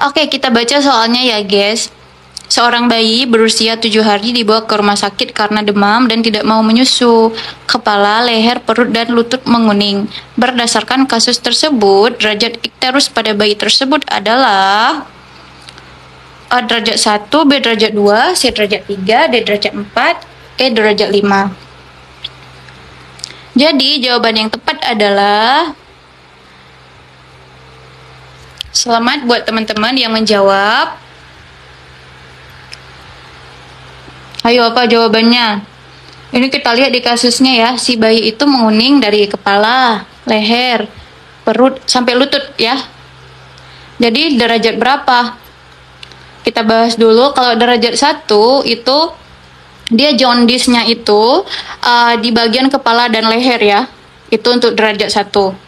Oke, kita baca soalnya ya, guys. Seorang bayi berusia 7 hari dibawa ke rumah sakit karena demam dan tidak mau menyusu. Kepala, leher, perut, dan lutut menguning. Berdasarkan kasus tersebut, derajat ikterus pada bayi tersebut adalah A derajat 1, B derajat 2, C derajat 3, D derajat 4, E derajat 5. Jadi, jawaban yang tepat adalah... Selamat buat teman-teman yang menjawab. Ayo, apa jawabannya? Ini kita lihat di kasusnya ya, si bayi itu menguning dari kepala, leher, perut, sampai lutut ya. Jadi derajat berapa? Kita bahas dulu. Kalau derajat 1 itu, dia jaundice-nya itu di bagian kepala dan leher ya. Itu untuk derajat 1.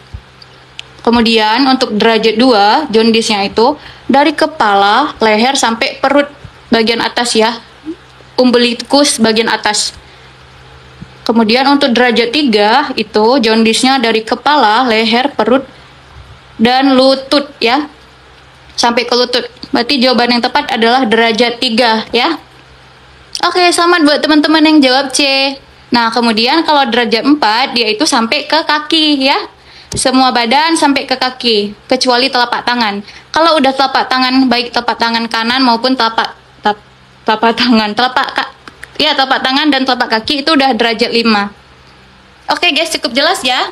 Kemudian untuk derajat 2, jaundice-nya itu dari kepala, leher, sampai perut bagian atas ya. Umbilicus bagian atas. Kemudian untuk derajat 3 itu jaundice-nya dari kepala, leher, perut, dan lutut ya. Sampai ke lutut. Berarti jawaban yang tepat adalah derajat 3 ya. Oke, selamat buat teman-teman yang jawab C. Nah, kemudian kalau derajat 4 dia itu sampai ke kaki ya. Semua badan sampai ke kaki, kecuali telapak tangan. Kalau udah telapak tangan, baik telapak tangan kanan maupun telapak tangan dan telapak kaki itu udah derajat 5. Oke guys, cukup jelas ya.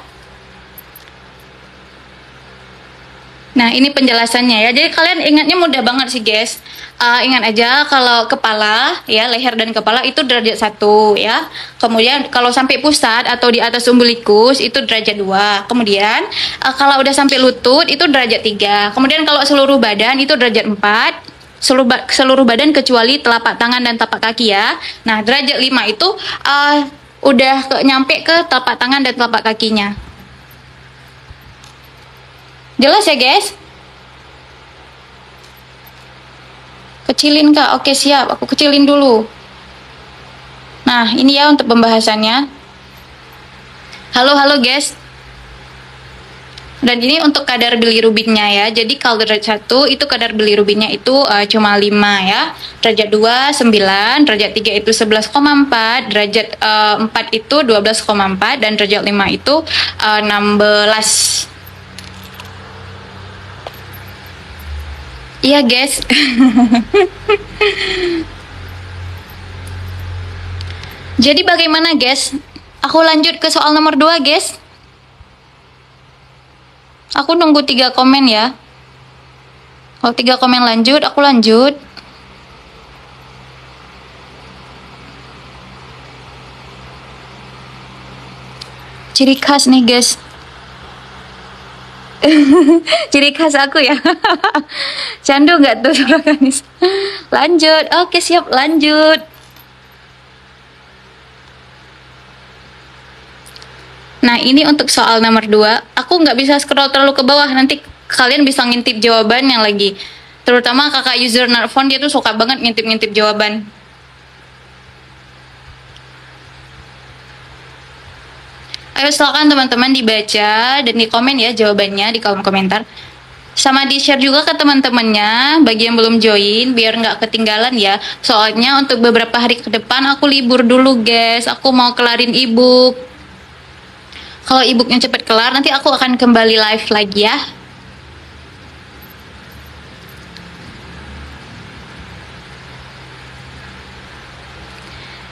Nah, ini penjelasannya ya. Jadi kalian ingatnya mudah banget sih guys. Ingat aja kalau kepala ya, leher dan kepala itu derajat 1 ya. Kemudian kalau sampai pusat atau di atas umbilikus itu derajat 2. Kemudian kalau udah sampai lutut itu derajat 3. Kemudian kalau seluruh badan itu derajat 4. Seluruh badan kecuali telapak tangan dan telapak kaki ya. Nah, derajat 5 itu udah nyampe ke telapak tangan dan telapak kakinya. Jelas ya guys? Kecilin kak? Oke siap, aku kecilin dulu. Nah, ini ya untuk pembahasannya. Halo guys. Dan ini untuk kadar bilirubinnya ya. Jadi kalau derajat 1 itu kadar bilirubinnya itu cuma 5 ya. Derajat 2 9, derajat 3 itu 11,4, derajat 4 itu 12,4 dan derajat 5 itu 16. Iya guys. Jadi bagaimana guys? Aku lanjut ke soal nomor 2 guys. Aku nunggu 3 komen ya. Kalau 3 komen lanjut, aku lanjut. Ciri khas nih guys. Ciri khas aku ya. Candu nggak tuh suara Kanis? Lanjut. Oke siap, lanjut. Nah, ini untuk soal nomor 2. Aku nggak bisa scroll terlalu ke bawah. Nanti kalian bisa ngintip jawaban yang lagi. Terutama kakak user Narfon, dia tuh suka banget ngintip-ngintip jawaban. Ayo silakan teman-teman dibaca dan di komen ya jawabannya di kolom komentar. Sama di-share juga ke teman-temannya bagi yang belum join biar nggak ketinggalan ya. Soalnya untuk beberapa hari ke depan aku libur dulu guys. Aku mau kelarin ebook. Kalau ebooknya cepet kelar, nanti aku akan kembali live lagi ya.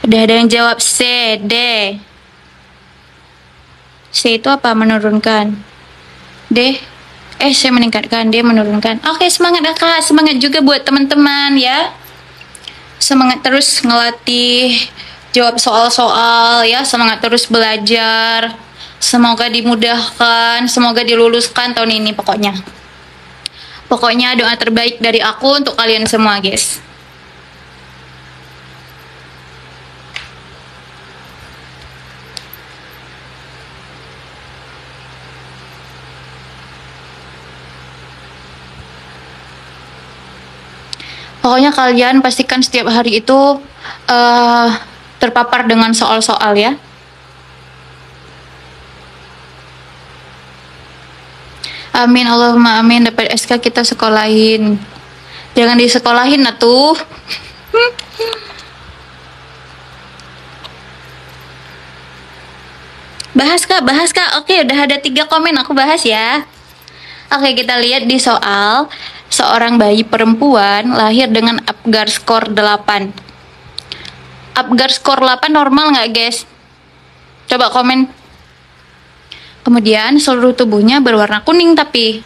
Udah ada yang jawab C, D. C itu apa? Menurunkan. D. C meningkatkan, D menurunkan. Oke, semangat ya kak. Semangat juga buat teman-teman ya. Semangat terus ngelatih jawab soal-soal ya. Semangat terus belajar. Semoga dimudahkan, semoga diluluskan tahun ini pokoknya. Pokoknya doa terbaik dari aku untuk kalian semua, guys. Pokoknya kalian pastikan setiap hari itu terpapar dengan soal-soal ya. Amin, Allahumma amin, dapat SK kita sekolahin. Jangan disekolahin atuh. Bahas kak. Oke, udah ada 3 komen, aku bahas ya. Oke, kita lihat di soal. Seorang bayi perempuan lahir dengan Apgar skor 8. Apgar skor 8 normal nggak guys? Coba komen. Kemudian seluruh tubuhnya berwarna kuning tapi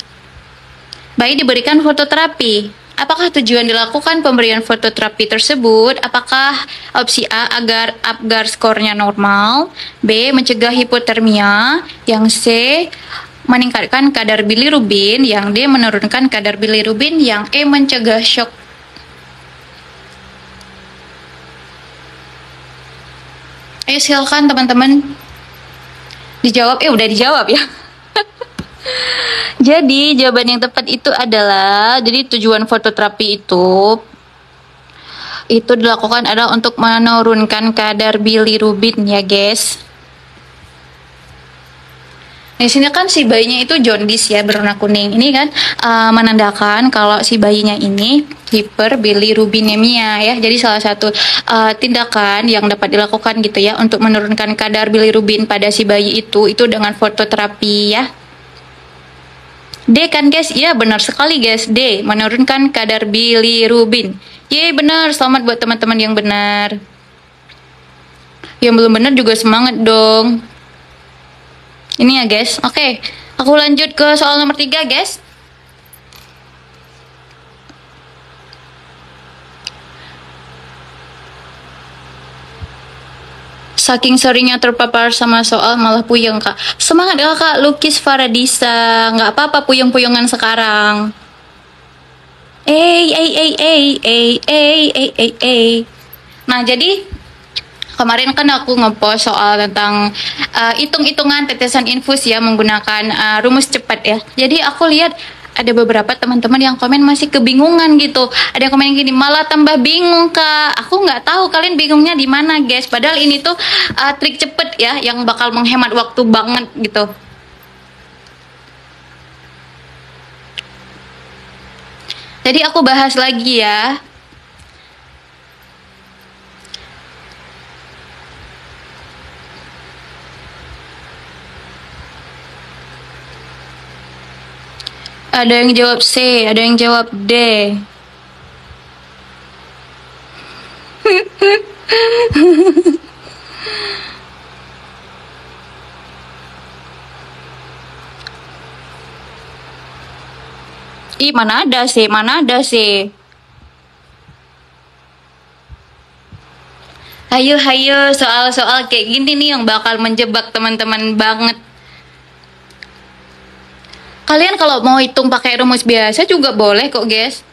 bayi diberikan fototerapi. Apakah tujuan dilakukan pemberian fototerapi tersebut? Apakah opsi A agar Apgar skornya normal, B mencegah hipotermia, yang C meningkatkan kadar bilirubin, yang D menurunkan kadar bilirubin, yang E mencegah shock. Ayo silakan teman-teman dijawab. Udah dijawab ya. Jadi jawaban yang tepat itu adalah, jadi tujuan fototerapi itu dilakukan adalah untuk menurunkan kadar bilirubin ya guys. Di sini kan si bayinya itu jaundice ya, berwarna kuning. Ini kan menandakan kalau si bayinya ini hiperbilirubinemia ya. Jadi salah satu tindakan yang dapat dilakukan gitu ya untuk menurunkan kadar bilirubin pada si bayi itu dengan fototerapi ya. D kan guys? Iya benar sekali guys, D menurunkan kadar bilirubin. Yeay benar, selamat buat teman-teman yang benar. Yang belum benar juga semangat dong. Ini ya guys. Oke, aku lanjut ke soal nomor 3 guys. Saking seringnya terpapar sama soal malah puyeng kak. Semangat ya kak, Lukis Faradisa. Nggak apa-apa puyeng-puyengan sekarang. Nah jadi kemarin kan aku ngepost soal tentang hitung-hitungan tetesan infus ya menggunakan rumus cepat ya. Jadi aku lihat ada beberapa teman-teman yang komen masih kebingungan gitu. Ada yang komen gini, malah tambah bingung kak. Aku nggak tahu kalian bingungnya di mana guys. Padahal ini tuh trik cepet ya yang bakal menghemat waktu banget gitu. Jadi aku bahas lagi ya. Ada yang jawab C, ada yang jawab D. Ih, mana ada C, mana ada C. Hayo, soal-soal kayak gini nih yang bakal menjebak teman-teman banget. Kalian kalau mau hitung pakai rumus biasa juga boleh kok guys.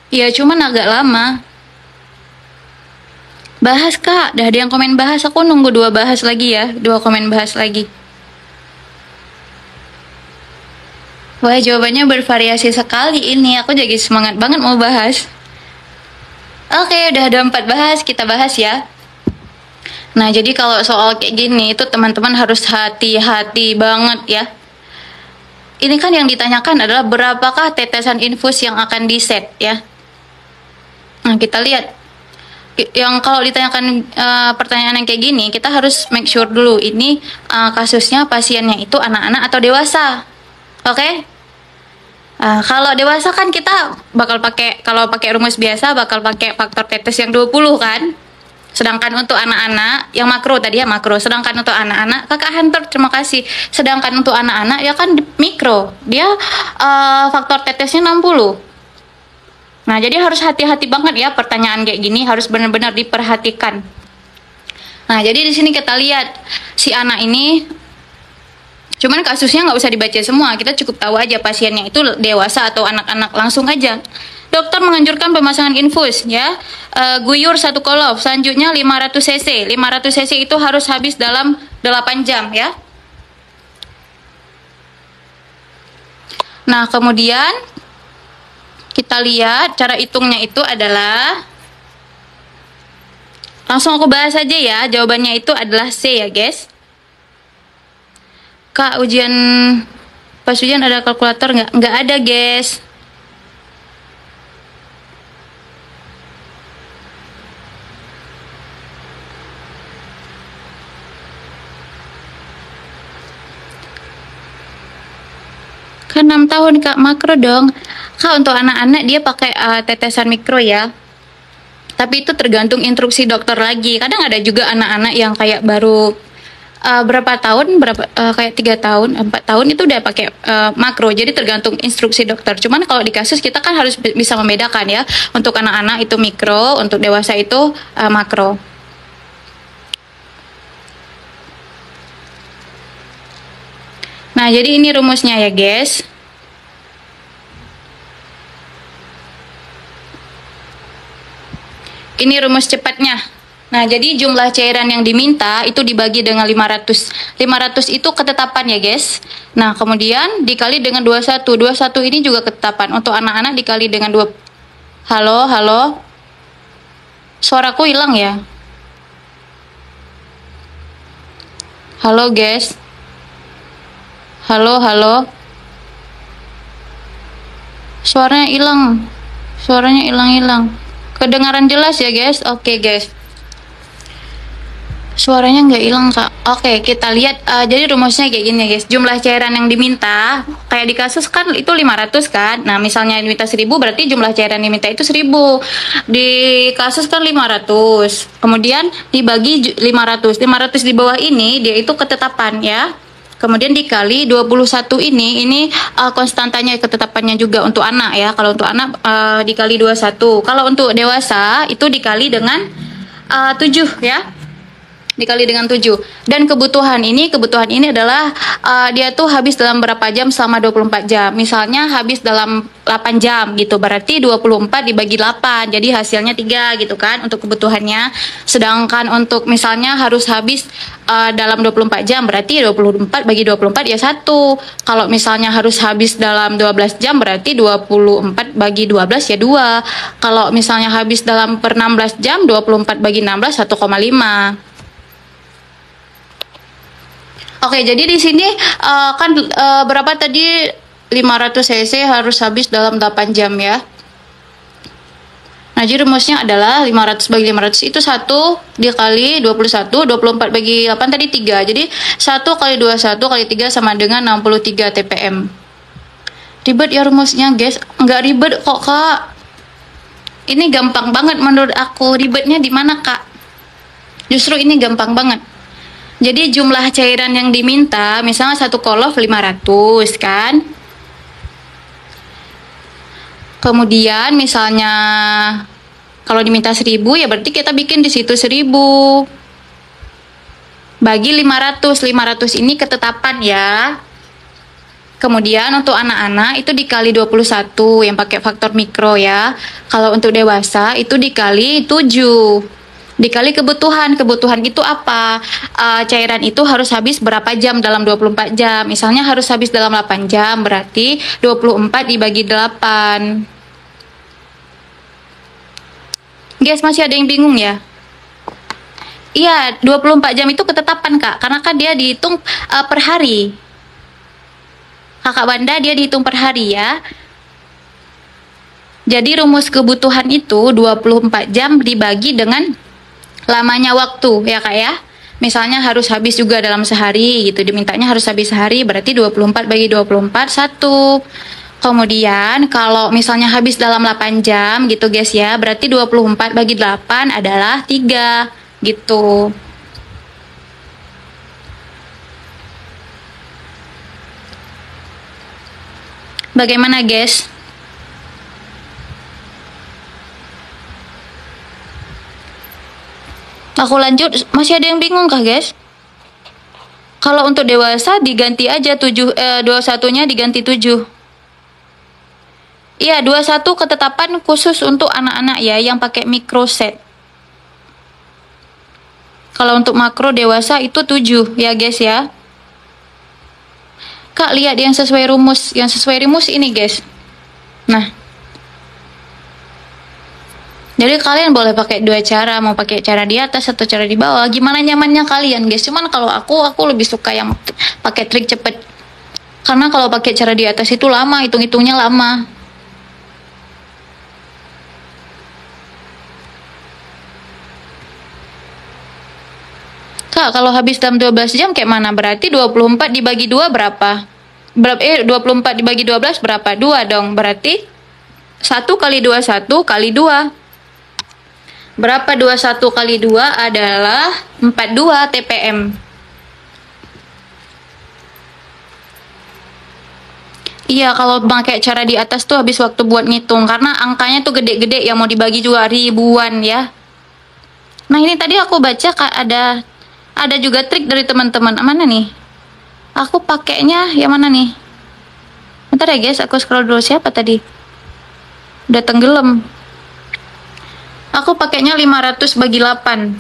Ya cuman agak lama. Bahas kak, dah ada yang komen bahas. Aku nunggu 2 bahas lagi ya, 2 komen bahas lagi. Wah jawabannya bervariasi sekali ini. Aku jadi semangat banget mau bahas. Oke, udah ada 4 bahas, kita bahas ya. Nah jadi kalau soal kayak gini itu teman-teman harus hati-hati banget ya. Ini kan yang ditanyakan adalah berapakah tetesan infus yang akan diset ya. Nah kita lihat. Yang kalau ditanyakan pertanyaan yang kayak gini, kita harus make sure dulu ini kasusnya pasiennya itu anak-anak atau dewasa. Oke? Kalau dewasa kan kita bakal pakai, kalau pakai rumus biasa bakal pakai faktor tetes yang 20 kan. Sedangkan untuk anak-anak, yang makro tadi ya makro. Sedangkan untuk anak-anak, kakak Hunter terima kasih. Sedangkan untuk anak-anak ya kan mikro. Dia faktor tetesnya 60. Nah jadi harus hati-hati banget ya pertanyaan kayak gini. Harus benar-benar diperhatikan. Nah jadi di sini kita lihat si anak ini. Cuman kasusnya nggak usah dibaca semua. Kita cukup tahu aja pasiennya itu dewasa atau anak-anak. Langsung aja. Dokter menganjurkan pemasangan infus ya. Guyur 1 kolov, selanjutnya 500 cc. 500 cc itu harus habis dalam 8 jam ya. Nah, kemudian kita lihat cara hitungnya itu adalah, langsung aku bahas aja ya. Jawabannya itu adalah C ya, guys. Kak, pas ujian ada kalkulator nggak? Nggak ada, guys. Kan 6 tahun Kak, makro dong. Kak, untuk anak-anak dia pakai tetesan mikro ya. Tapi itu tergantung instruksi dokter lagi. Kadang ada juga anak-anak yang kayak baru berapa tahun, kayak 3 tahun, 4 tahun itu udah pakai makro. Jadi tergantung instruksi dokter. Cuman kalau di kasus kita kan harus bisa membedakan ya. Untuk anak-anak itu mikro, untuk dewasa itu makro. Nah, jadi ini rumusnya ya, guys. Ini rumus cepatnya. Nah, jadi jumlah cairan yang diminta itu dibagi dengan 500. 500 itu ketetapan ya, guys. Nah, kemudian dikali dengan 21. 21 ini juga ketetapan. Untuk anak-anak dikali dengan 2. Halo, halo. Suaraku hilang ya? Halo, guys. Halo, halo. Suaranya hilang. Suaranya hilang-hilang. Kedengaran jelas ya, guys? Oke, guys. Suaranya nggak hilang, Kak. Oke, kita lihat. Jadi rumusnya kayak gini, guys. Jumlah cairan yang diminta, kayak di kasus kan itu 500 kan. Nah, misalnya diminta 1000, berarti jumlah cairan yang diminta itu 1000. Di kasus kan 500. Kemudian dibagi 500. 500 di bawah ini, dia itu ketetapan ya. Kemudian dikali 21 ini konstantanya ketetapannya juga untuk anak ya. Kalau untuk anak dikali 21. Kalau untuk dewasa itu dikali dengan 7 ya. Dikali dengan 7. Dan kebutuhan ini adalah dia tuh habis dalam berapa jam selama 24 jam. Misalnya habis dalam 8 jam gitu. Berarti 24 dibagi 8. Jadi hasilnya 3 gitu kan untuk kebutuhannya. Sedangkan untuk misalnya harus habis dalam 24 jam berarti 24 bagi 24 ya 1. Kalau misalnya harus habis dalam 12 jam berarti 24 bagi 12 ya 2. Kalau misalnya habis dalam per 16 jam 24 bagi 16 1,5. Oke, jadi di sini kan berapa tadi 500 cc harus habis dalam 8 jam ya. Nah, jadi rumusnya adalah 500 bagi 500 itu 1 dikali 21, 24 bagi 8 tadi 3. Jadi 1 kali 21 kali 3 sama dengan 63 TPM. Ribet ya rumusnya, guys. Nggak ribet kok, Kak. Ini gampang banget menurut aku. Ribetnya di mana, Kak? Justru ini gampang banget. Jadi jumlah cairan yang diminta, misalnya 1 kolof 500 kan. Kemudian misalnya kalau diminta 1000 ya berarti kita bikin di situ 1000. Bagi 500. 500 ini ketetapan ya. Kemudian untuk anak-anak itu dikali 21 yang pakai faktor mikro ya. Kalau untuk dewasa itu dikali 7. Dikali kebutuhan. Kebutuhan itu apa? Cairan itu harus habis berapa jam dalam 24 jam. Misalnya harus habis dalam 8 jam, berarti 24 dibagi 8. Guys, masih ada yang bingung ya? Iya, 24 jam itu ketetapan, Kak. Karena kan dia dihitung per hari. Kakak Wanda dia dihitung per hari ya. Jadi rumus kebutuhan itu 24 jam dibagi dengan lamanya waktu ya, Kak ya. Misalnya harus habis juga dalam sehari gitu, dimintanya harus habis sehari, berarti 24 bagi 24 1. Kemudian kalau misalnya habis dalam 8 jam gitu guys ya, berarti 24 bagi 8 adalah 3 gitu. Bagaimana guys? Aku lanjut, masih ada yang bingung kah guys? Kalau untuk dewasa diganti aja 21-nya diganti 7. Iya, 21 ketetapan khusus untuk anak-anak ya yang pakai microset. Kalau untuk makro dewasa itu 7 ya guys ya. Kak lihat yang sesuai rumus, ini guys. Nah. Jadi kalian boleh pakai dua cara, mau pakai cara di atas atau cara di bawah, gimana nyamannya kalian guys. Cuman kalau aku lebih suka yang pakai trik cepet. Karena kalau pakai cara di atas itu lama, hitung-hitungnya lama. Kak, kalau habis dalam 12 jam kayak mana? Berarti 24 dibagi 2 berapa? Berapa 24 dibagi 12 berapa? 2 dong. Berarti 1 kali 2 1 kali 2. Berapa 21 kali 2 adalah 42 TPM. Iya, kalau pakai cara di atas tuh habis waktu buat ngitung karena angkanya tuh gede-gede yang mau dibagi juga ribuan ya. Nah, ini tadi aku baca ada juga trik dari teman-teman. Mana nih? Aku pakainya yang mana nih? Bentar ya guys, aku scroll dulu. Siapa tadi? Udah tenggelam. Aku pakainya 500 bagi 8.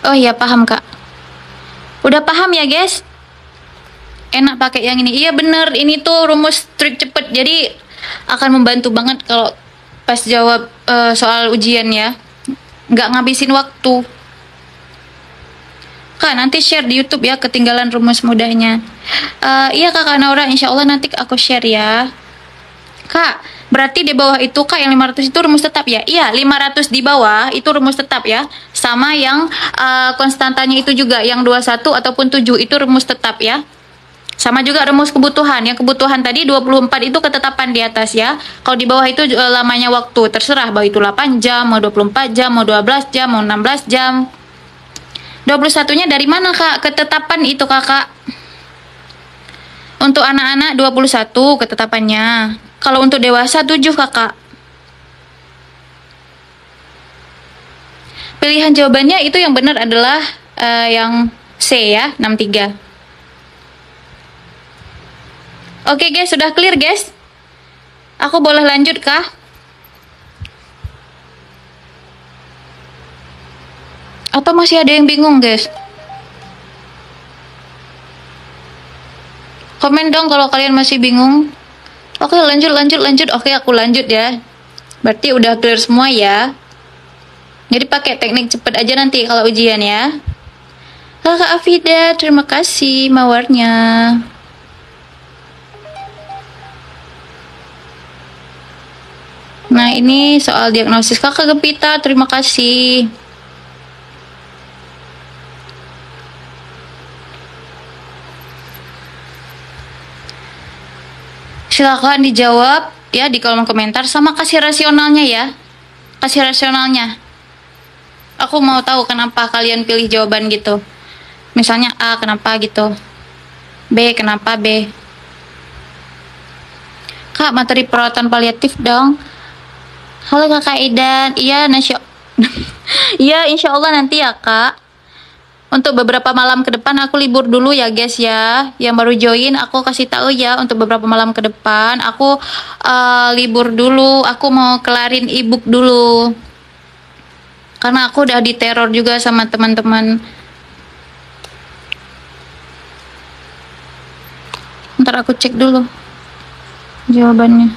Oh iya, paham Kak. Udah paham ya guys? Enak pakai yang ini. Iya bener, ini tuh rumus trik cepet. Jadi akan membantu banget kalau pas jawab soal ujian ya. Nggak ngabisin waktu. Kak, nanti share di YouTube ya, ketinggalan rumus mudahnya. Iya Kakak Naura, insya Allah nanti aku share ya. Kak, berarti di bawah itu Kak yang 500 itu rumus tetap ya? Iya, 500 di bawah itu rumus tetap ya. Sama yang konstantanya itu juga, yang 21 ataupun 7 itu rumus tetap ya. Sama juga rumus kebutuhan. Yang kebutuhan tadi 24 itu ketetapan di atas ya. Kalau di bawah itu lamanya waktu. Terserah bahwa itu 8 jam, mau 24 jam, mau 12 jam, mau 16 jam. 21-nya dari mana Kak? Ketetapan itu Kakak. Untuk anak-anak 21 ketetapannya. Kalau untuk dewasa 7 Kakak. Pilihan jawabannya itu yang benar adalah yang C ya, 63. Oke guys, sudah clear guys? Aku boleh lanjut kah? Atau masih ada yang bingung guys? Komen dong kalau kalian masih bingung. Oke, lanjut. Oke, aku lanjut ya. Berarti udah clear semua ya. Jadi pakai teknik cepet aja nanti kalau ujian ya. Kakak Afida, terima kasih mawarnya. Nah, ini soal diagnosis Kakak Gempita, terima kasih. Silahkan dijawab ya di kolom komentar sama kasih rasionalnya ya. Kasih rasionalnya. Aku mau tahu kenapa kalian pilih jawaban gitu. Misalnya A, kenapa gitu. B, kenapa B. Kak, materi perawatan paliatif dong. Halo Kakak Idan. Iya, iya, insya Allah nanti ya Kak. Untuk beberapa malam ke depan aku libur dulu ya guys ya. Yang baru join aku kasih tahu ya, untuk beberapa malam ke depan aku libur dulu. Aku mau kelarin ebook dulu. Karena aku udah diteror juga sama teman-teman. Ntar aku cek dulu jawabannya.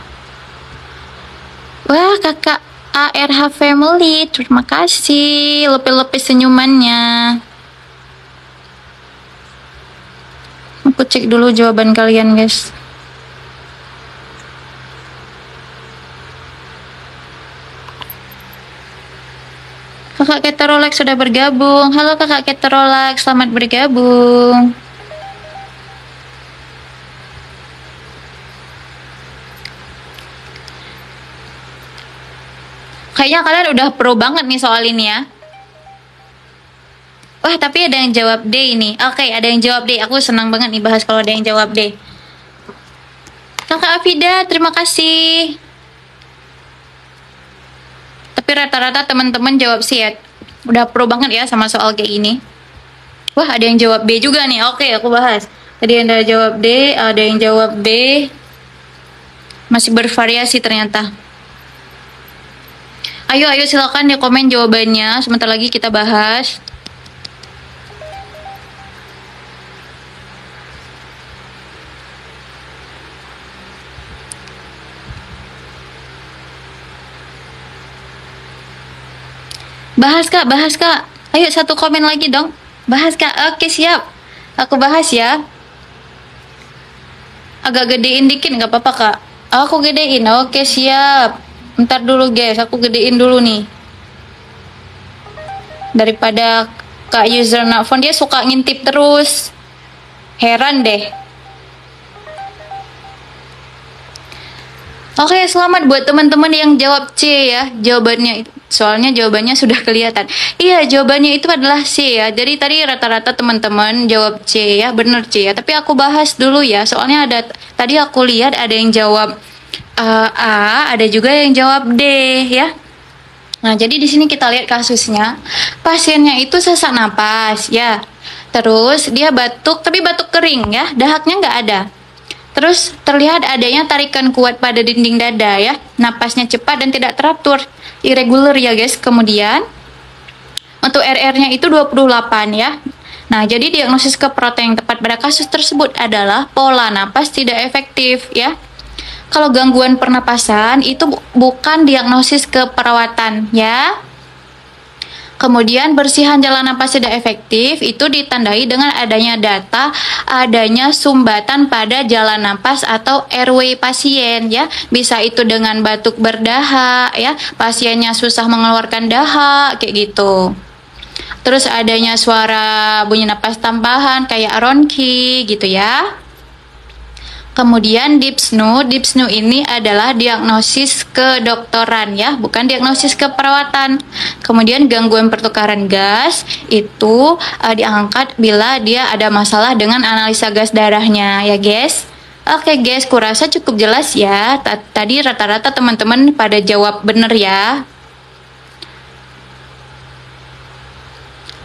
Wah, Kakak ARH Family, terima kasih. Lebih-lebih senyumannya. Aku cek dulu jawaban kalian, guys. Kakak Keterolek sudah bergabung. Halo Kakak Keterolek, selamat bergabung. Kayaknya kalian udah pro banget nih soal ini ya. Wah, tapi ada yang jawab D ini. Oke, ada yang jawab D. Aku senang banget nih bahas kalau ada yang jawab D. Kakak Afida, terima kasih. Tapi rata-rata teman-teman jawab C ya. Udah pro banget ya sama soal kayak gini. Wah, ada yang jawab B juga nih. Oke, aku bahas. Tadi ada yang jawab D, ada yang jawab B. Masih bervariasi ternyata. Ayo silakan di komen jawabannya. Sebentar lagi kita bahas. Bahas Kak. Ayo satu komen lagi dong. Bahas Kak. Oke, siap. Aku bahas ya. Agak gedein dikit nggak apa-apa Kak. Aku gedein. Oke, siap. Ntar dulu guys, aku gedein dulu nih. Daripada Kak user nelfon, dia suka ngintip terus. Heran deh. Oke, selamat buat teman-teman yang jawab C ya. Jawabannya, soalnya jawabannya sudah kelihatan. Iya, jawabannya itu adalah C ya. Jadi tadi rata-rata teman-teman jawab C ya, bener C ya. Tapi aku bahas dulu ya, soalnya tadi aku lihat ada yang jawab A, ada juga yang jawab D ya. Nah, jadi di sini kita lihat kasusnya. Pasiennya itu sesak napas ya. Terus dia batuk, tapi batuk kering ya, dahaknya nggak ada. Terus terlihat adanya tarikan kuat pada dinding dada ya. Napasnya cepat dan tidak teratur, irregular ya guys. Kemudian untuk RR-nya itu 28 ya. Nah, jadi diagnosis keperawatan yang tepat pada kasus tersebut adalah pola napas tidak efektif ya. Kalau gangguan pernapasan itu bukan diagnosis keperawatan ya. Kemudian bersihan jalan napas tidak efektif itu ditandai dengan adanya data adanya sumbatan pada jalan napas atau airway pasien ya. Bisa itu dengan batuk berdahak ya, pasiennya susah mengeluarkan dahak kayak gitu. Terus adanya suara bunyi napas tambahan kayak ronki gitu ya. Kemudian dyspnea ini adalah diagnosis kedokteran ya, bukan diagnosis keperawatan. Kemudian gangguan pertukaran gas itu diangkat bila dia ada masalah dengan analisa gas darahnya ya guys. Oke guys, kurasa cukup jelas ya. Tadi rata-rata teman-teman pada jawab bener ya.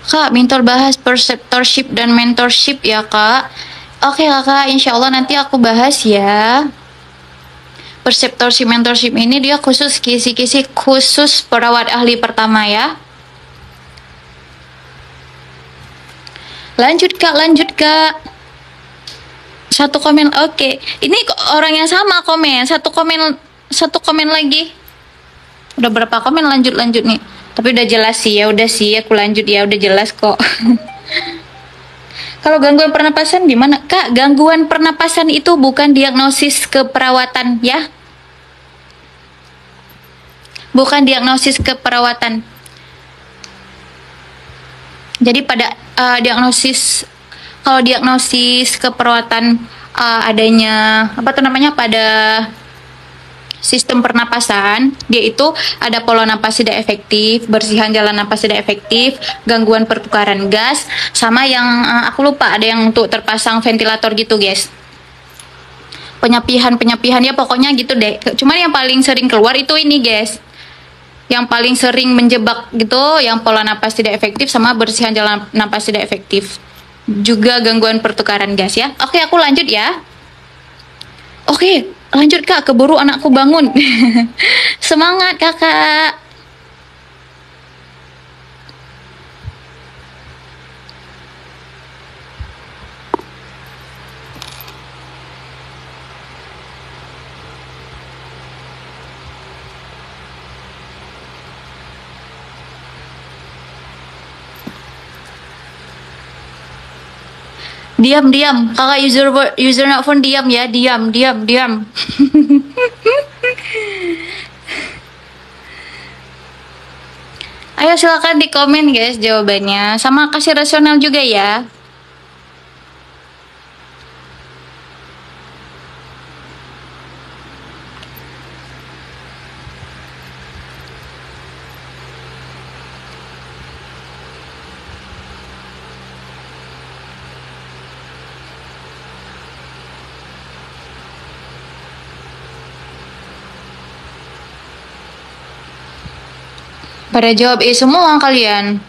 Kak, minta bahas preceptorship dan mentorship ya kak. Oke kakak, insya Allah nanti aku bahas ya. Preceptorship, mentorship ini dia khusus kisi-kisi khusus perawat ahli pertama ya. Lanjut kak. Satu komen, oke. Ini orang yang sama komen, satu komen lagi. Udah berapa komen lanjut nih. Tapi udah jelas sih ya, udah sih aku lanjut ya, udah jelas kok. Kalau gangguan pernapasan gimana? Kak, gangguan pernapasan itu bukan diagnosis keperawatan ya. Bukan diagnosis keperawatan. Jadi pada kalau diagnosis keperawatan adanya pada sistem pernapasan, dia itu ada pola napas tidak efektif, bersihan jalan napas tidak efektif, gangguan pertukaran gas, sama yang aku lupa ada yang untuk terpasang ventilator gitu guys. Penyapihan ya pokoknya gitu deh. Cuman yang paling sering keluar itu ini guys. Yang paling sering menjebak gitu, yang pola napas tidak efektif sama bersihan jalan napas tidak efektif. Juga gangguan pertukaran gas ya. Oke, aku lanjut ya. Oke, lanjut kak, keburu anakku bangun. Semangat kakak. Diam kakak, user phone diam ya, diam. Ayo silakan di komen guys jawabannya, sama kasih rasional juga ya. Pada jawab semua kalian.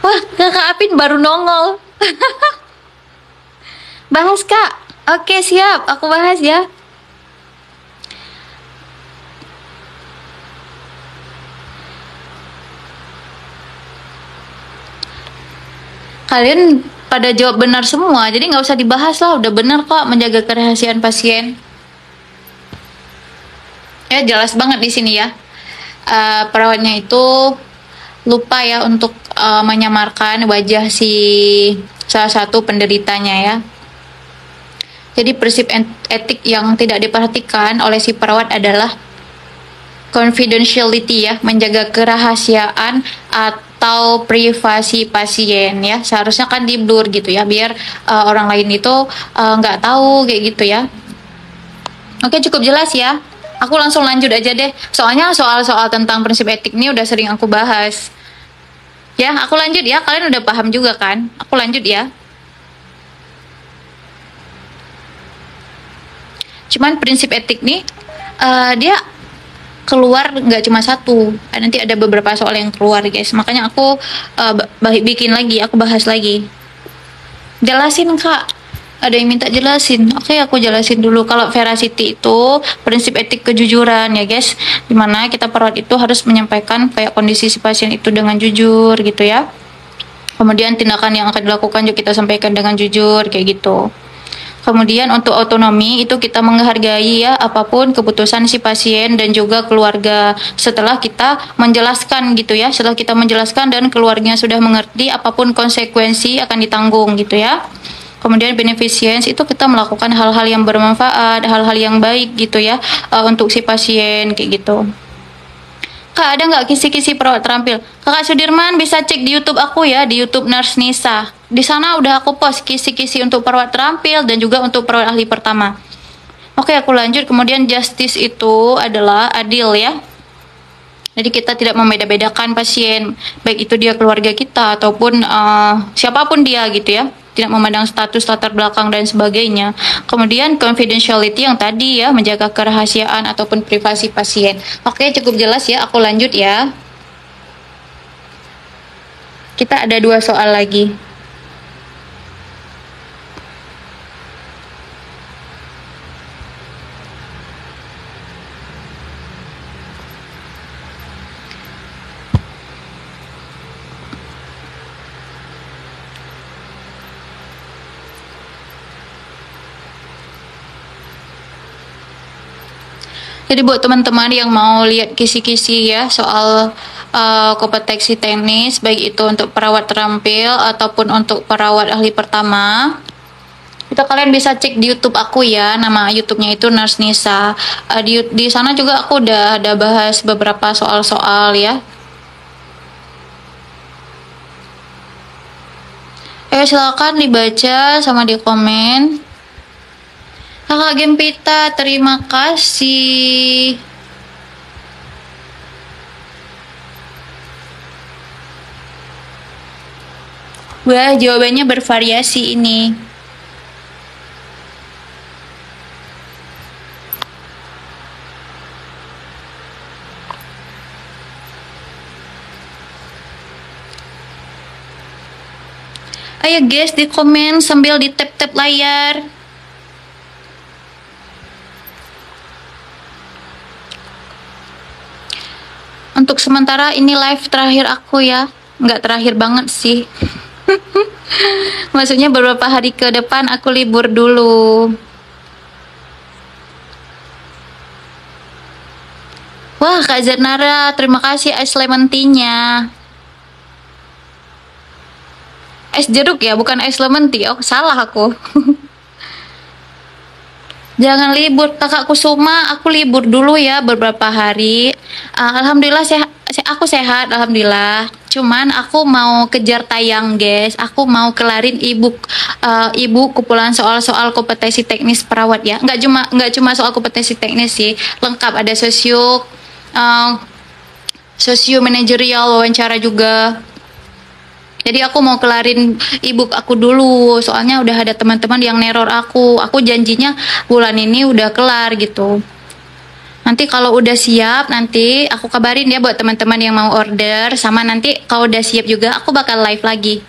Wah, kakak Apin baru nongol. Bahas kak. Oke siap, aku bahas ya. Kalian pada jawab benar semua, jadi nggak usah dibahas lah, udah benar kok menjaga kerahasiaan pasien. Ya jelas banget di sini ya. Perawatnya itu lupa ya untuk menyamarkan wajah si salah satu penderitanya ya. Jadi prinsip etik yang tidak diperhatikan oleh si perawat adalah confidentiality ya, menjaga kerahasiaan atau privasi pasien ya. Seharusnya kan di blur gitu ya, biar orang lain itu nggak tahu kayak gitu ya. Oke, cukup jelas ya. Aku langsung lanjut aja deh. Soalnya soal-soal tentang prinsip etik ini udah sering aku bahas. Ya, aku lanjut ya. Kalian udah paham juga kan? Aku lanjut ya. Cuman prinsip etik nih, dia keluar nggak cuma satu. Nanti ada beberapa soal yang keluar guys. Makanya aku bikin lagi, aku bahas lagi. Jelasin kak. Ada yang minta jelasin. Oke, aku jelasin dulu. Kalau veracity itu prinsip etik kejujuran ya guys. Dimana kita perawat itu harus menyampaikan kayak kondisi si pasien itu dengan jujur gitu ya. Kemudian tindakan yang akan dilakukan juga kita sampaikan dengan jujur kayak gitu. Kemudian untuk otonomi itu kita menghargai ya apapun keputusan si pasien dan juga keluarga setelah kita menjelaskan gitu ya. Setelah kita menjelaskan dan keluarganya sudah mengerti apapun konsekuensi akan ditanggung gitu ya. Kemudian beneficence itu kita melakukan hal-hal yang bermanfaat, hal-hal yang baik gitu ya untuk si pasien kayak gitu. Kak, ada nggak kisi-kisi perawat terampil? Kakak Sudirman bisa cek di YouTube aku ya, di YouTube Nurse Nisa. Di sana udah aku post kisi-kisi untuk perawat terampil dan juga untuk perawat ahli pertama. Oke, aku lanjut. Kemudian justice itu adalah adil ya. Jadi kita tidak membeda-bedakan pasien, baik itu dia keluarga kita ataupun siapapun dia gitu ya. Tidak memandang status, latar belakang dan sebagainya. Kemudian confidentiality yang tadi ya, menjaga kerahasiaan ataupun privasi pasien. Oke, cukup jelas ya, aku lanjut ya. Kita ada 2 soal lagi. Jadi buat teman-teman yang mau lihat kisi-kisi ya soal kompetensi teknis, baik itu untuk perawat terampil ataupun untuk perawat ahli pertama, itu kalian bisa cek di YouTube aku ya, nama YouTube-nya itu Nurse Nisa. Di sana juga aku udah ada bahas beberapa soal-soal ya. Silakan dibaca sama di komen. Kakak Gempita, terima kasih. Wah, jawabannya bervariasi ini. Ayo guys, di komen sambil di tap-tap layar. Untuk sementara ini live terakhir aku ya. Nggak terakhir banget sih. Maksudnya beberapa hari ke depan aku libur dulu. Wah, Kak Zernara, terima kasih es lemon tea-nya. Es jeruk ya, bukan es lemon tea. Oh, salah aku. Jangan libur, Kakak Kusuma, aku libur dulu ya beberapa hari. Alhamdulillah aku sehat, alhamdulillah. Cuman aku mau kejar tayang, guys. Aku mau kelarin ibu kumpulan soal-soal kompetensi teknis perawat ya. Nggak cuma soal kompetensi teknis sih, lengkap ada sosio manajerial wawancara juga. Jadi aku mau kelarin ebook aku dulu, soalnya udah ada teman-teman yang neror aku. Aku janjinya bulan ini udah kelar gitu. Nanti kalau udah siap, nanti aku kabarin ya buat teman-teman yang mau order. Sama nanti kalau udah siap juga, aku bakal live lagi.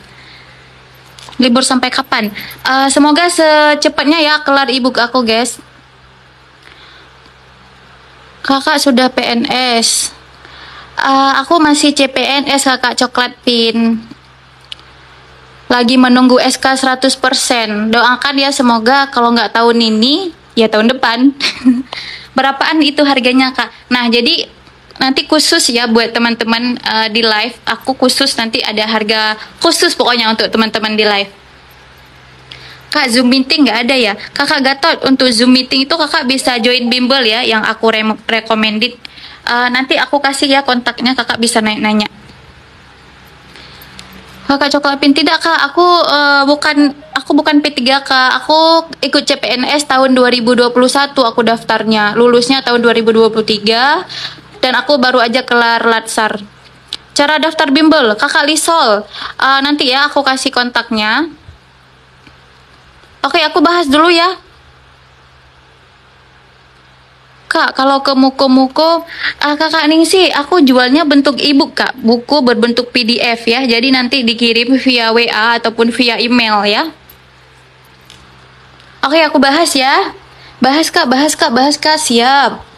Libur sampai kapan? Semoga secepatnya ya kelar ebook aku, guys. Kakak sudah PNS. Aku masih CPNS, kakak coklat pin. Lagi menunggu SK 100%. Doakan ya, semoga kalau nggak tahun ini, ya tahun depan. Berapaan itu harganya, Kak? Nah, jadi nanti khusus ya buat teman-teman di live. Aku khusus nanti ada harga khusus pokoknya untuk teman-teman di live. Kak, Zoom meeting nggak ada ya? Kakak Gatot, untuk Zoom meeting itu kakak bisa join bimbel ya, yang aku recommended. Nanti aku kasih ya kontaknya, kakak bisa nanya. Kakak Coklat Pin, tidak kak, aku bukan P3K, aku ikut CPNS tahun 2021 aku daftarnya, lulusnya tahun 2023 dan aku baru aja kelar Latsar. Cara daftar bimbel, kakak Lisol, nanti ya aku kasih kontaknya. Oke, aku bahas dulu ya. Kak, kalau ke Muko-Muko, kakak Ningsi, aku jualnya bentuk e-book kak, buku berbentuk PDF ya, jadi nanti dikirim via WA ataupun via email ya. Oke, aku bahas ya. Bahas kak, siap.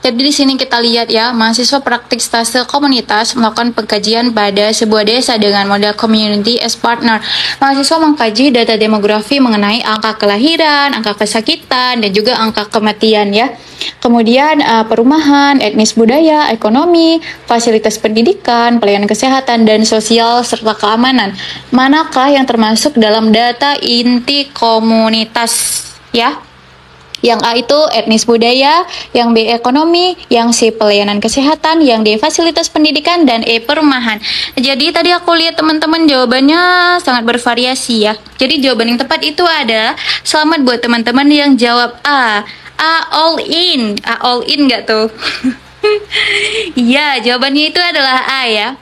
Jadi di sini kita lihat ya, mahasiswa praktik stase komunitas melakukan pengkajian pada sebuah desa dengan model community as partner. Mahasiswa mengkaji data demografi mengenai angka kelahiran, angka kesakitan, dan juga angka kematian ya. Kemudian perumahan, etnis budaya, ekonomi, fasilitas pendidikan, pelayanan kesehatan, dan sosial serta keamanan. Manakah yang termasuk dalam data inti komunitas ya? Yang A itu etnis budaya, yang B ekonomi, yang C pelayanan kesehatan, yang D fasilitas pendidikan, dan E perumahan. Jadi tadi aku lihat teman-teman jawabannya sangat bervariasi ya. Jadi jawaban yang tepat itu ada, selamat buat teman-teman yang jawab A. All in. All in nggak tuh? Iya, jawabannya itu adalah A ya.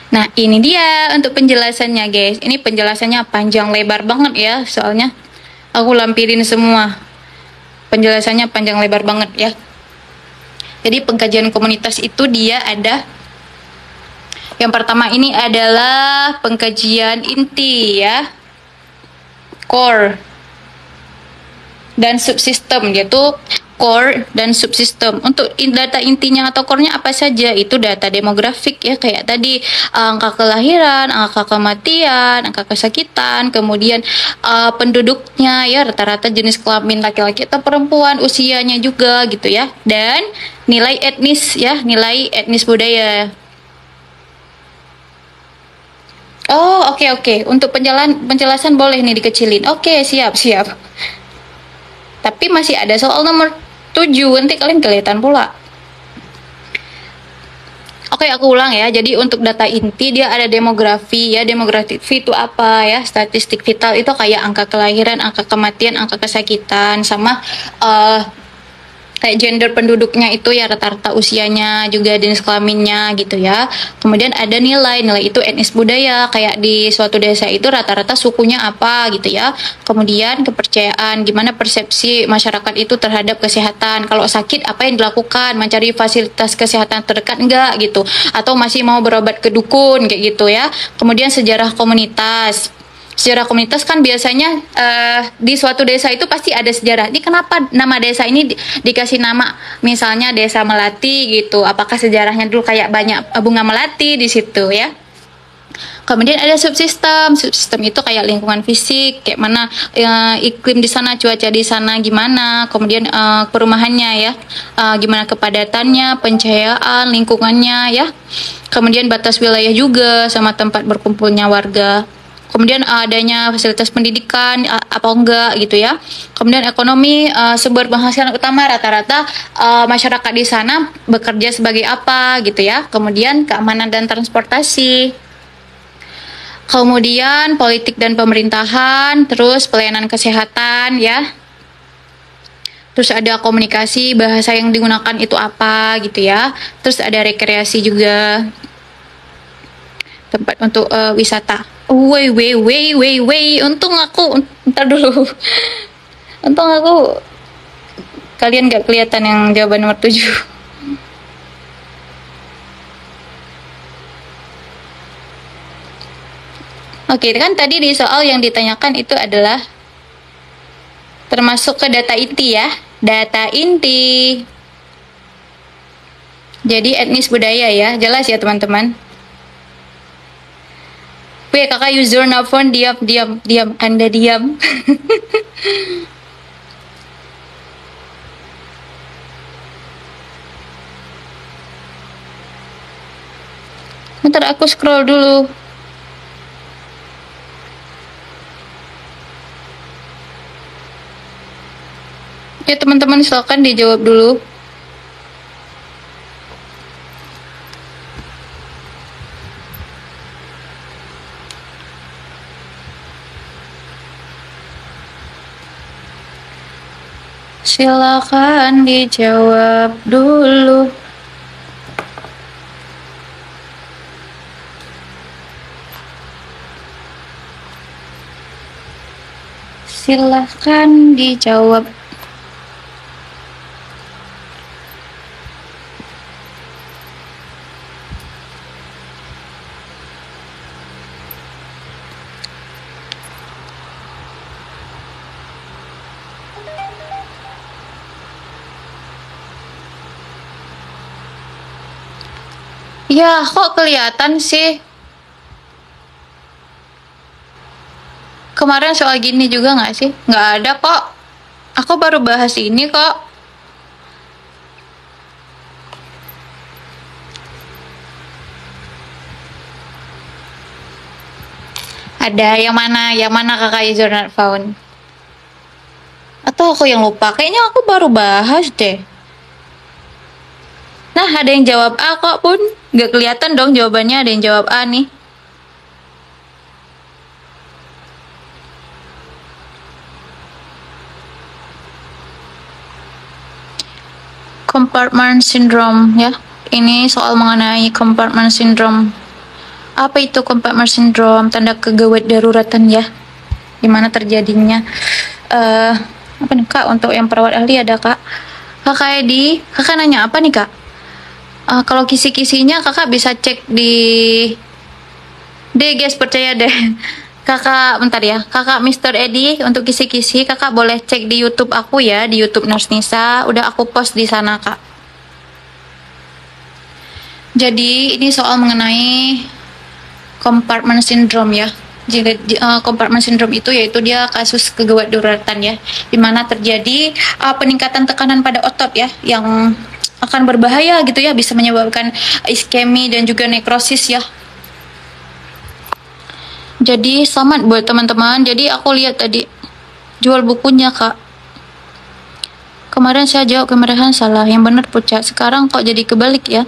Nah, ini dia untuk penjelasannya, guys. Ini penjelasannya panjang lebar banget ya, soalnya aku lampirin semua. Penjelasannya panjang lebar banget ya. Jadi pengkajian komunitas itu dia ada, yang pertama ini adalah pengkajian inti ya, core dan subsistem, yaitu core dan subsistem. Untuk data intinya atau core-nya apa saja? Itu data demografik ya, kayak tadi angka kelahiran, angka kematian, angka kesakitan, kemudian penduduknya ya, rata-rata jenis kelamin laki-laki atau perempuan, usianya juga gitu ya, dan nilai etnis ya, nilai etnis budaya. Oh, oke. Untuk penjelasan boleh nih dikecilin. Oke, siap. Tapi masih ada soal nomor 7, nanti kalian kelihatan pula. Oke, aku ulang ya. Jadi untuk data inti dia ada demografi ya. Demografi itu apa ya? Statistik vital itu kayak angka kelahiran, angka kematian, angka kesakitan, sama kayak gender penduduknya itu ya, rata-rata usianya, juga jenis kelaminnya gitu ya. Kemudian ada nilai itu etnis budaya, kayak di suatu desa itu rata-rata sukunya apa gitu ya. Kemudian kepercayaan, gimana persepsi masyarakat itu terhadap kesehatan, kalau sakit apa yang dilakukan, mencari fasilitas kesehatan terdekat enggak gitu, atau masih mau berobat ke dukun kayak gitu ya. Kemudian sejarah komunitas. Sejarah komunitas kan biasanya di suatu desa itu pasti ada sejarah. Ini kenapa nama desa ini dikasih nama misalnya Desa Melati gitu? Apakah sejarahnya dulu kayak banyak bunga melati di situ ya? Kemudian ada subsistem. Subsistem itu kayak lingkungan fisik, kayak mana iklim di sana, cuaca di sana gimana. Kemudian perumahannya ya, gimana kepadatannya, pencahayaan, lingkungannya ya. Kemudian batas wilayah juga sama tempat berkumpulnya warga. Kemudian adanya fasilitas pendidikan apa enggak gitu ya. Kemudian ekonomi, sumber penghasilan utama rata-rata masyarakat di sana bekerja sebagai apa gitu ya. Kemudian keamanan dan transportasi. Kemudian politik dan pemerintahan, terus pelayanan kesehatan ya. Terus ada komunikasi, bahasa yang digunakan itu apa gitu ya. Terus ada rekreasi juga. Tempat untuk wisata. Wey. Untung aku, ntar dulu. Untung aku, kalian gak kelihatan yang jawaban nomor 7. Oke, kan tadi di soal yang ditanyakan itu adalah termasuk ke data inti ya. Data inti. Jadi etnis budaya ya, jelas ya teman-teman. Kakak user nelfon, diam, Anda diam. Bentar aku scroll dulu. Ya teman-teman silakan dijawab dulu. Silakan dijawab dulu. Silahkan dijawab. Ya, kok kelihatan sih? Kemarin soal gini juga nggak sih? Nggak ada kok. Aku baru bahas ini kok. Ada yang mana? Yang mana kakak user not found? Atau aku yang lupa? Kayaknya aku baru bahas deh. Nah, ada yang jawab A kok pun. Nggak kelihatan dong jawabannya, ada yang jawab A nih. Compartment syndrome ya. Ini soal mengenai compartment syndrome. Apa itu compartment syndrome? Tanda kegawat daruratan ya. Gimana terjadinya? Apa nih kak? Untuk yang perawat ahli ada kak. Kakak Edi, kakak nanya apa nih kak? Kalau kisi-kisinya kakak bisa cek di guys, percaya deh. Kakak, bentar ya. Kakak Mr. Edi, untuk kisi-kisi kakak boleh cek di YouTube aku ya, di YouTube Nurse Nisa. Udah aku post di sana, Kak. Jadi, ini soal mengenai compartment syndrome ya. Jadi, compartment syndrome itu yaitu dia kasus kegawat daruratan ya, dimana terjadi peningkatan tekanan pada otot ya, yang akan berbahaya gitu ya, bisa menyebabkan iskemi dan juga nekrosis ya. Jadi selamat buat teman-teman. Jadi aku lihat tadi jual bukunya kak. Kemarin saya jawab kemerahan salah, yang benar pucat. Sekarang kok jadi kebalik ya.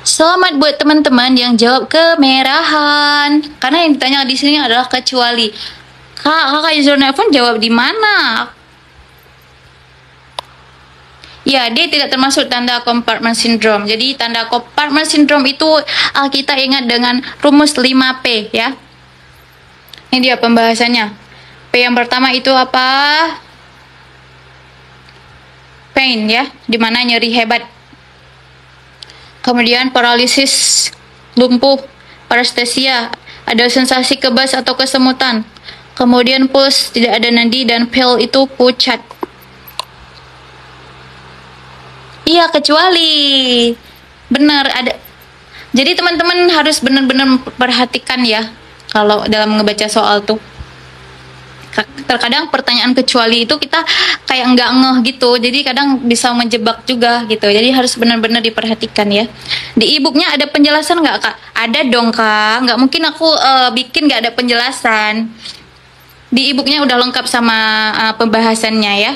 Selamat buat teman-teman yang jawab kemerahan. Karena yang ditanya di sini adalah kecuali. Kakak user nelfon jawab di mana? Ya, dia tidak termasuk tanda compartment syndrome. Jadi tanda compartment syndrome itu kita ingat dengan rumus 5P ya. Ini dia pembahasannya. P yang pertama itu apa? Pain ya, dimana nyeri hebat. Kemudian paralisis, lumpuh, paresthesia, ada sensasi kebas atau kesemutan. Kemudian puls, tidak ada nadi, dan pale itu pucat. Iya, kecuali. Benar, ada. Jadi teman-teman harus benar-benar perhatikan ya kalau dalam ngebaca soal tuh. Terkadang pertanyaan kecuali itu kita kayak nggak ngeh gitu, jadi kadang bisa menjebak juga gitu. Jadi harus benar-benar diperhatikan ya. Di e-booknya ada penjelasan nggak kak? Ada dong kak, nggak mungkin aku bikin nggak ada penjelasan. Di e-booknya udah lengkap sama pembahasannya ya.